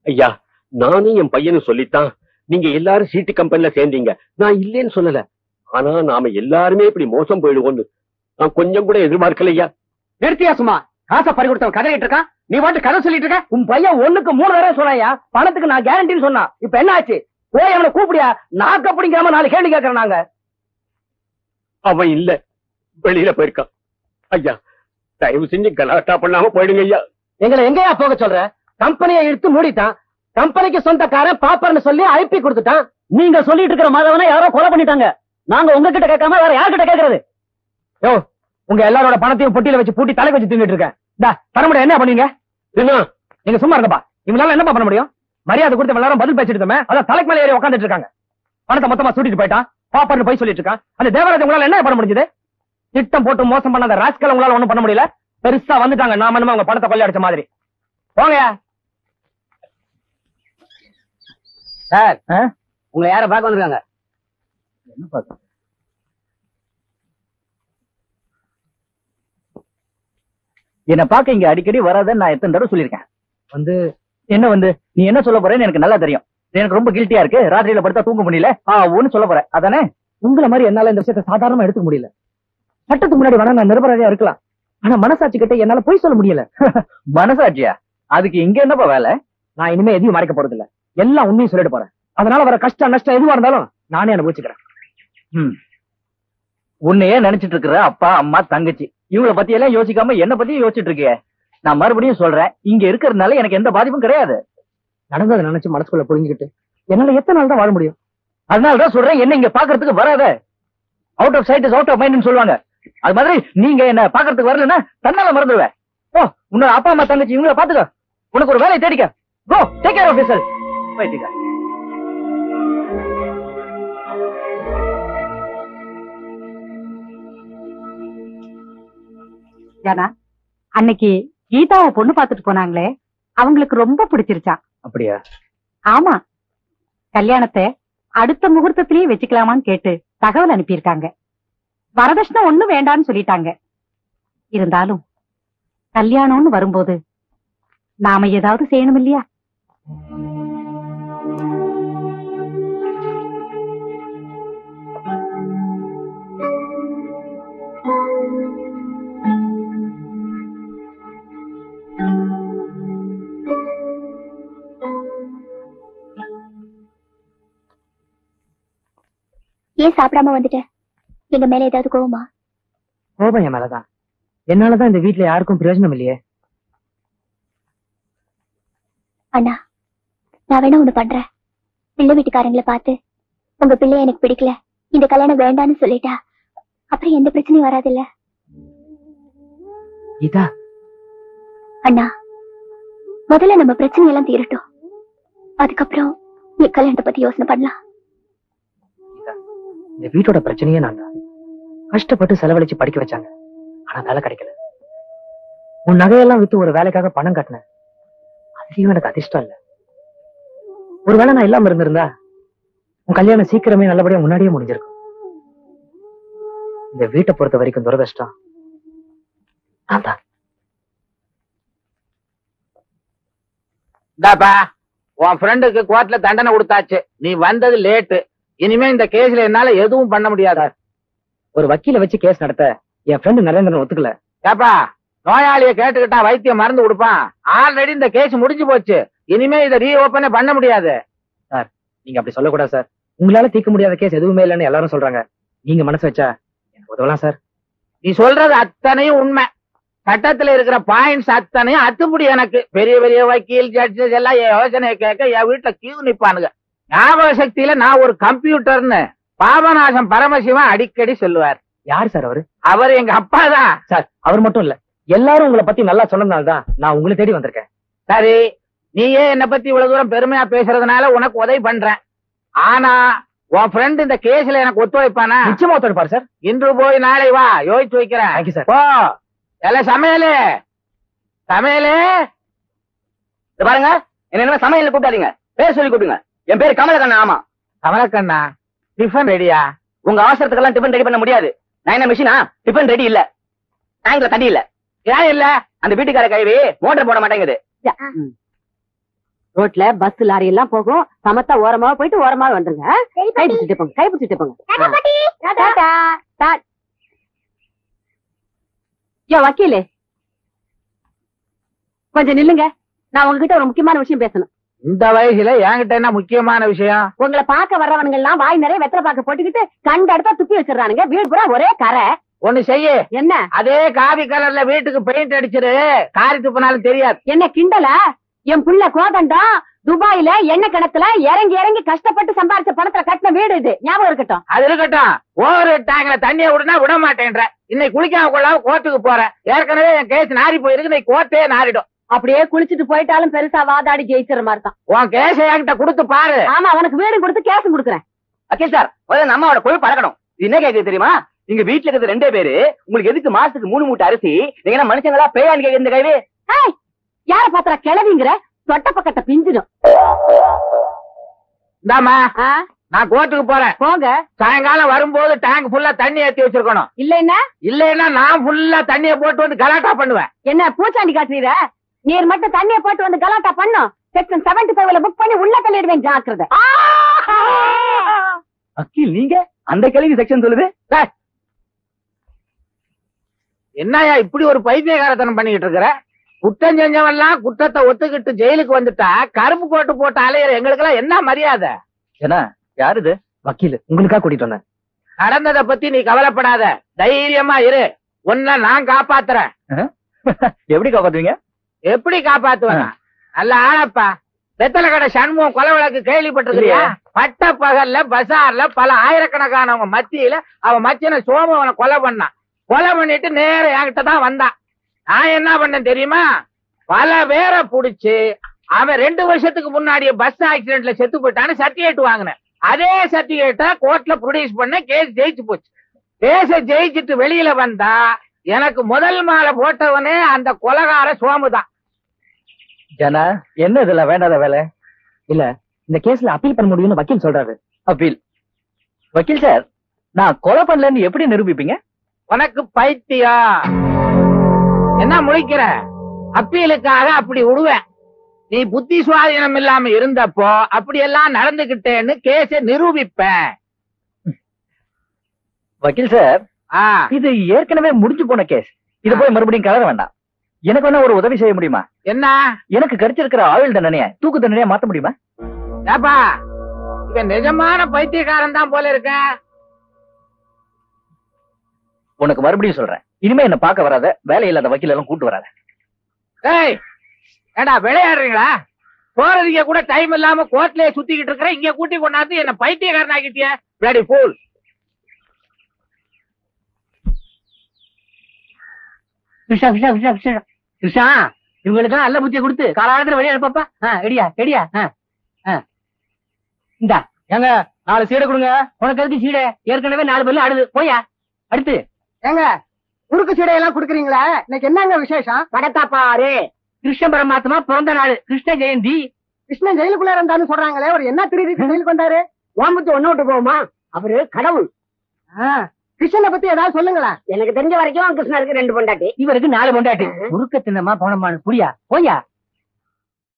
ஐயா, நானும் என் பையனும் சொல்லித்தான் நீங்க எல்லாரும் சீட்டு கம்பெனில சேர்ந்தீங்க. நான் இல்லேன்னு சொல்லல. ஆனா நாம எல்லாருமே இப்படி மோசம் போயிடுவோம்னு நான் கொஞ்சம் கூட எதிர்பார்க்கல ஐயா. நிறுத்தியா சும்மா? காசை பறி கொடுத்தவன் கதையிட்டு இருக்கான், நீ வாட்டு கதை சொல்லிட்டு இருக்க. உன் பையன் 1க்கு 3 தடவை சொன்னாயா பணத்துக்கு நான் கேரண்டின்னு சொன்னான். இப்ப என்ன ஆச்சு? போய் அவனை கூப்பிடியா? நாக்க பிடிக்காம 4 கேள்வி கேட்கறேன் நாங்க. அவன் இல்ல, வெளியில போயிருக்கான். ஐயா, தயவு செஞ்சு கலாட்டா பண்ணாம போயிடுங்க ஐயா. எங்களை எங்கயா போக சொல்ற? கம்பெனியை இழுத்து மூடிட்டான். கம்பெனிக்கு சொந்தக்காரன் பாப்பர்னு சொல்லி ஐபி கொடுத்துட்டான். நீங்க சொல்லிட்டு இருக்கிற மாதவனை யாரோ கொலை பண்ணிட்டாங்க. நாங்க உங்ககிட்ட கேட்காம வேற யார்கிட்ட கேட்கறது? யோ, உங்க எல்லாரோட பணத்தையும் பொட்டியில வச்சு பூட்டி தலை வச்சு தின்னுட்டு இருக்கேன். தர முடியும். என்ன பண்ணுவீங்க? நீங்க சும்மா இருங்கப்பா. இவங்களால என்னப்பா பண்ண முடியும்? மரியாதை கொடுத்து எல்லாரும் பதில் பேசிட்டு இருக்கோமே, அதான் தலைக்கு மேல ஏறி உட்காந்துட்டு இருக்காங்க. பணத்தை மொத்தமா சூட்டிட்டு போயிட்டான். பாப்பர்னு போய் சொல்லிட்டு இருக்கான். அந்த தேவராஜ் உங்களால என்ன பண்ண முடிஞ்சது? திட்டம் போட்டு மோசம் பண்ண அந்த ராஸ்கல் உங்களால ஒண்ணும் பண்ண முடியல. பெருசா வந்துட்டாங்க. நாம என்னமோ அவங்க பணத்தை கொள்ளையடிச்ச மாதிரி. போங்க சார். உங்களை யார பார்க்க வந்திருக்காங்க? என்ன பார்க்க? என்ன பார்க்க இங்க அடிக்கடி வராதுன்னு நான் எத்தனை தடவை சொல்லியிருக்கேன். நீ என்ன சொல்ல போறேன்னு எனக்கு நல்லா தெரியும். எனக்கு ரொம்ப கில்ட்டியா இருக்கு. ராத்திரியில படுத்தா தூங்க முடியல. ஒன்னு சொல்ல போறேன் அதானே? உங்களை மாதிரி என்னால இந்த விஷயத்தை சாதாரணமா எடுத்துக்க முடியல. சட்டத்துக்கு முன்னாடி வேணா நான் நிரபராதியா இருக்கலாம். ஆனா மனசாட்சி கிட்ட என்னால போய் சொல்ல முடியல. மனசாட்சியா? அதுக்கு இங்க என்னப்பா வேலை? நான் இனிமே எதையும் மறைக்க போறது இல்ல. எல்லாம் உண்மையும் சொல்லிட்டு போறேன். அதனால வர கஷ்டம் நஷ்டம் எதுவா இருந்தாலும் நானே அனுபவிச்சுக்கிறேன். உன்னையே நினைச்சிட்டு இருக்கிற அப்பா அம்மா தங்கச்சி இவங்களை பத்தி எல்லாம் யோசிக்காம என்ன பத்தியும் யோசிச்சுட்டு இருக்கிய. நான் மறுபடியும் சொல்றேன், இங்க இருக்கிறதுனால எனக்கு எந்த பாதிப்பும் கிடையாது. நடந்ததை நினைச்சு மனசுக்குள்ள புரிஞ்சுக்கிட்டு என்னால எத்தனை நாள் தான் வாழ முடியும்? அதனாலதான் சொல்றேன், என்ன இங்க பாக்குறதுக்கு வராத. Out of sight is out of mind சொல்லுவாங்க. அது மாதிரி நீங்க என்ன பாக்குறதுக்கு வரலன்னா தன்னால மறந்துடுவேன். உன்னோட அப்பா அம்மா தங்கச்சி இவங்கள பாத்துக்க. உனக்கு ஒரு வேலையை தேடிக்க. Go take care of yourself. போயிட்டு ஜானா, அன்னைக்கு கீதாவை பொண்ணு பாத்துட்டு போனாங்களே, அவங்களுக்கு ரொம்ப பிடிச்சிருச்சான். அப்படியா? ஆமா, கல்யாணத்தை அடுத்த முகூர்த்தத்திலேயே வச்சுக்கலாமான்னு கேட்டு தகவல் அனுப்பியிருக்காங்க. வரதட்சணை ஒண்ணும் வேண்டான்னு சொல்லிட்டாங்க. இருந்தாலும் கல்யாணம்னு வரும்போது நாம ஏதாவது செய்யணும் இல்லையா? ஏன் சாப்பிடாம வந்துட்ட? எங்க மேல ஏதாவது கோவமா? கோபம் என் மேலதான். என்னாலதான் இந்த வீட்டுல யாருக்கும் பிரயோஜனம் இல்லையே. அண்ணா, நான் வேணா ஒண்ணு பண்றேன். பிள்ளை வீட்டுக்காரங்களை பார்த்து உங்க பிள்ளைய எனக்கு பிடிக்கல, இந்த கல்யாணம் வேண்டான்னு சொல்லிட்டா அப்புறம் எந்த பிரச்சனையும் வராதுல்ல? கீதா, அண்ணா, முதல்ல நம்ம பிரச்சனை எல்லாம் தீரட்டும். அதுக்கப்புறம் நீ கல்யாணத்தை பத்தி யோசனை பண்ணலாம். இந்த வீட்டோட பிரச்சனையே நான் தான். கஷ்டப்பட்டு செலவழிச்சு படிக்க வச்சாங்க, ஆனா வேலை கிடைக்கல. உன் நகையெல்லாம் வித்து ஒரு வேலைக்காக பணம் கட்டினேன். அதுலயும் எனக்கு அதிர்ஷ்டம் இல்ல. ஒருவேளை நான் இல்லாம இருந்திருந்தா உன் கல்யாணம் சீக்கிரமே நல்லபடியா முன்னாடியே முடிஞ்சிருக்கும். இந்த வீட்டை பொறுத்த வரைக்கும் துரதிர்ஷ்டம் நான் தான். உன் ஃப்ரெண்டுக்கு கோர்ட்ல தண்டனை கொடுத்தாச்சு. நீ வந்தது லேட்டு. இனிமே இந்த கேஸ்ல என்னால எதுவும் பண்ண முடியாதா? ஒரு வக்கீல வச்சு கேஸ் நடத்த என் ஃப்ரெண்டு நரேந்திரன் ஒத்துக்கல. ஏப்பா, நோயாளிய கேட்டுக்கிட்டா வைத்தியம் மருந்து கொடுப்பான். ஆல்ரெடி இந்த கேஸ் முடிஞ்சு போச்சு. இனிமே இதை ரீஓபனே பண்ண முடியாது. சார், நீங்க அப்படி சொல்லக்கூடாது சார். உங்களால தீர்க்க முடியாத கேஸ் எதுவுமே இல்லைன்னு எல்லாரும் சொல்றாங்க. நீங்க மனசு வச்சா எனக்கு உதவலாம் சார். நீ சொல்றது அத்தனையும் உண்மை. சட்டத்துல இருக்கிற பாயிண்ட்ஸ் அத்தனையும் அத்துப்படி. எனக்கு பெரிய பெரிய வக்கீல் ஜட்ஜஸ் எல்லாம் என் யோசனையை கேட்க என் வீட்டுல கியூ நிப்பானுங்க. ஞாபக சக்தியில நான் ஒரு கம்ப்யூட்டர்னு பாபநாசம் பரமசிவன் அடிக்கடி சொல்லுவார். யார் சார் அவரு? அவர் எங்க அப்பா தான் சார். அவர் மட்டும் இல்ல, எல்லாரும் உங்களை பத்தி நல்லா சொன்னதுனால்தான் நான் உங்களை தேடி வந்திருக்கேன். சரி, நீயே என்ன பத்தி இவ்வளவு தூரம் பெருமையா பேசுறதுனால உனக்கு உதவி பண்றேன். ஆனா உன் ஃப்ரெண்ட் இந்த கேஸ்ல எனக்கு ஒத்துழைப்பானா? நிச்சயமா ஒத்துழைப்பாரு சார். இன்று போய் நாளை வா, யோசிச்சு வைக்கிறேன். Thank you sir. போ. எல்லாம் சமையலே சமையலே பாருங்க. என்ன சமையல் கூப்பிடாதீங்க, பேர் சொல்லி கூப்பிடுங்க. என் பேரு கமலக்கண்ணா. ஆமா, கமலக்கண்ணா. டிஃபன் ரெடியா? உங்க அவசரத்துக்கெல்லாம் டிஃபன் ரெடி பண்ண முடியாது. நான் என்ன மிஷினா? டிஃபன் ரெடி இல்ல. டேங்க்ல தண்ணி இல்ல. ஏன் இல்ல? அந்த வீட்டுக்கார கைவி மோட்டர் போட மாட்டேங்குது. ரோட்ல பஸ் லாரி எல்லாம் போகும். சமத்தா ஓரமா போயிட்டு ஓரமா வந்துருங்க. கை பிடிச்சிட்டு போங்க, கை பிடிச்சிட்டு போங்க. யோ வக்கீலே, கொஞ்சம் நில்லுங்க. நான் உங்ககிட்ட ஒரு முக்கியமான விஷயம் பேசணும். இந்த வயசுல என்கிட்ட என்ன முக்கியமான விஷயம்? உங்களை பார்க்க வர்றவனுங்க எல்லாம் வாய் நிறைய வெத்தலை பாக்க போட்டுக்கிட்டு கண்ட இடத்த துப்பி வச்சிடறானுங்க. வீடு பூரா ஒரே கரை. ஒண்ணு செய்ய, என்ன? அதே காவி கலர்ல வீட்டுக்கு பெயிண்ட் அடிச்சிரு, காரி துப்புனாலும் தெரியாது. என்ன கிண்டலா? என் புள்ள கோதண்டம் துபாயில எண்ணெய் கிணத்துல இறங்கி இறங்கி கஷ்டப்பட்டு சம்பாரிச்ச பணத்துல கட்டின வீடு இது. ஞாபகம் இருக்கட்டும். அது இருக்கட்டும். ஓவர் டேங்க்ல தண்ணிய விடுனா விட மாட்டேன்ற. இன்னைக்கு குளிக்காம கொள்ளாம கோர்ட்டுக்கு போறேன். ஏற்கனவே என் கேஸ் நாரி போயிருக்கு, இன்னைக்கு கோர்ட்டே நாரிடும். அப்படியே குளிச்சுட்டு போயிட்டாலும் பெருசா வாதாடி ஜெயிச்சிட மாதிரி தான். உன் கேஸ் என்கிட்ட கொடுத்து பாரு. ஆமா, உனக்கு வீடு கொடுத்து கேஸ் கொடுக்குறேன். வக்கீல் சார், முதல்ல நம்மளோட கொழுப்பு பறக்கணும். இது என்ன கேக்குது தெரியுமா? நீங்க வீட்டுல இருக்கிற 2 பேரு உங்களுக்கு எதுக்கு மாசத்துக்கு 3 மூட்டை அரிசி? நீங்க என்ன மனுஷங்களா பேயான்னு கேக்குது இந்த கைவி? யார பாத்திர கிளவிங்கிற? தொட்ட பக்கத்தை பிஞ்சிடும். இந்தாமா, நான் கோர்ட்டுக்கு போறேன். போங்க. சாயங்காலம் வரும்போது டேங்க் ஃபுல்லா தண்ணி ஏத்தி வச்சிருக்கணும். இல்லைன்னா நான் ஃபுல்லா தண்ணிய போட்டு வந்து கலாட்டா பண்ணுவேன். என்ன பூச்சாண்டி காட்டுறீர? நீர் மட்டும் தண்ணிய போட்டு வந்து கலாட்டா பண்ணும். செக்ஷன் 75ல புக் பண்ணி உள்ள தள்ளிடுவேன். ஜாக்கிரதை. வக்கீல் நீங்க அந்த கேள்வி செக்ஷன் சொல்லுது. என்னயா இப்படி ஒரு பைத்தியகாரத்தனம் பண்ணிக்கிட்டு இருக்கிற? குற்றம் செஞ்சவன்லாம் குற்றத்தை ஒத்துக்கிட்டு ஜெயிலுக்கு வந்துட்டா கருப்பு கோட்டு போட்டு அலையிற எங்களுக்கு எல்லாம் என்ன மரியாதை? ஏன்னா யாரு இது? வக்கீல் உங்களுக்கா கூட்டிட்டு வந்தேன். நடந்ததை பத்தி நீ கவலைப்படாத, தைரியமா இரு. உன்னை நான் காப்பாத்துறேன். எப்படி காப்பாத்துவீங்க? எப்படி காப்பாத்துவேன்? நல்ல ஆளப்பா. வெத்தலை கடை சண்முகம் கொலை வழக்கு கேள்விப்பட்டிருக்கிறியா? பட்ட பகல்ல பசார்ல பல ஆயிரக்கணக்கானவங்க மத்தியில அவன் மச்சனை சோமு அவனை கொலை பண்ணான். கொலை பண்ணிட்டு நேர என்கிட்ட தான் வந்தான். நான் என்ன பண்ணேன் தெரியுமா? பல பேரை புடிச்சு அவன் 2 வருஷத்துக்கு முன்னாடியே பஸ் ஆக்சிடென்ட்ல செத்து போயிட்டான்னு சர்டிபிகேட் வாங்கினேன். அதே சர்டிபிகேட்டை கோர்ட்ல ப்ரொடியூஸ் பண்ண கேஸ் ஜெயிச்சு போச்சு. கேஸ ஜெயிச்சுட்டு வெளியில வந்தா எனக்கு முதல் மாலை போட்டவனே அந்த கொலைகார சோமுதான். ஜனா, என்ன இதுல வேண்டாத வேலை? இல்ல, இந்த கேஸ்ல அப்பீல் பண்ண முடியும்னு வக்கீல் சொல்றாரு. அப்பீல்? வக்கீல் சார், நான் கொலை பண்ணலன்னு எப்படி நிரூபிப்பீங்க? உனக்கு பைத்தியம். என்ன முழிக்கிற? அப்பீலுக்காக அப்படி விடுவேன். நீ புத்தி சுவாதீனம் இல்லாம இருந்தப்போ அப்படியெல்லாம் நடந்துகிட்டேன்னு கேஸ நிரூபிப்பேன். வக்கீல் சார், இது ஏற்கனவே முடிஞ்சு போன கேஸ். இது போய் மறுபடியும் கலர வேண்டாம். எனக்கு வேணா ஒரு உதவி செய்ய முடியுமா? என்ன? எனக்கு கிடைச்சிருக்கிற ஆயுள் தண்டனைய தூக்கு தண்டனையா மாத்த முடியுமா? ஏப்பா, இவன் நிஜமான பைத்தியக்காரன் தான் போல இருக்க. உனக்கு மறுபடியும் சொல்றேன், இனிமே என்ன பார்க்க வராத, வேலை இல்லாத வக்கீல் எல்லாம் கூட்டு வராத. ஏய், ஏண்டா விளையாடுறீங்களா? போறதுக்கு கூட டைம் இல்லாம கோர்ட்லயே சுத்திக்கிட்டு இருக்கிற, இங்க கூட்டி கொண்டாந்து என்ன பைத்தியக்காரன் ஆகிட்டிய. Bloody pool. கிருஷ்ணா, இவங்களுக்கு நல்ல புத்தியை கொடுத்து காலாளத்துல வெளியே அனுப்பப்பா. எடியா எடியா. இந்தா ஏங்க 4 சீடை கொடுங்க. உனக்கு எதுக்கு சீடை? ஏற்கனவே 4 பேர்ல அடுது போயா. அடுத்து ஏங்க குறுக்கு சீடையெல்லாம் குடுக்குறீங்களா? இன்னைக்கு என்னங்க விசேஷம்? படத்தா பாரு. கிருஷ்ண பரமாத்மா பிறந்த நாள், கிருஷ்ண ஜெயந்தி. கிருஷ்ணன் ஜெயிலுக்குள்ள இருந்தான்னு சொல்றாங்களே, ஒரு என்ன திருடி ஜெயிலுக்கு வந்தாரு? ஓம்பத்து ஒண்ணு விட்டு போகுமா? அவரு கடவுள். கிருஷ்ணனை பத்தி ஏதாவது சொல்லுங்களேன். எனக்கு தெரிஞ்ச வரைக்கும் கிருஷ்ணருக்கு 2 பொண்டாட்டி, இவருக்கு 4 பொண்டாட்டி. முறுக்க தின்னமா போனமானு புரியா போயா.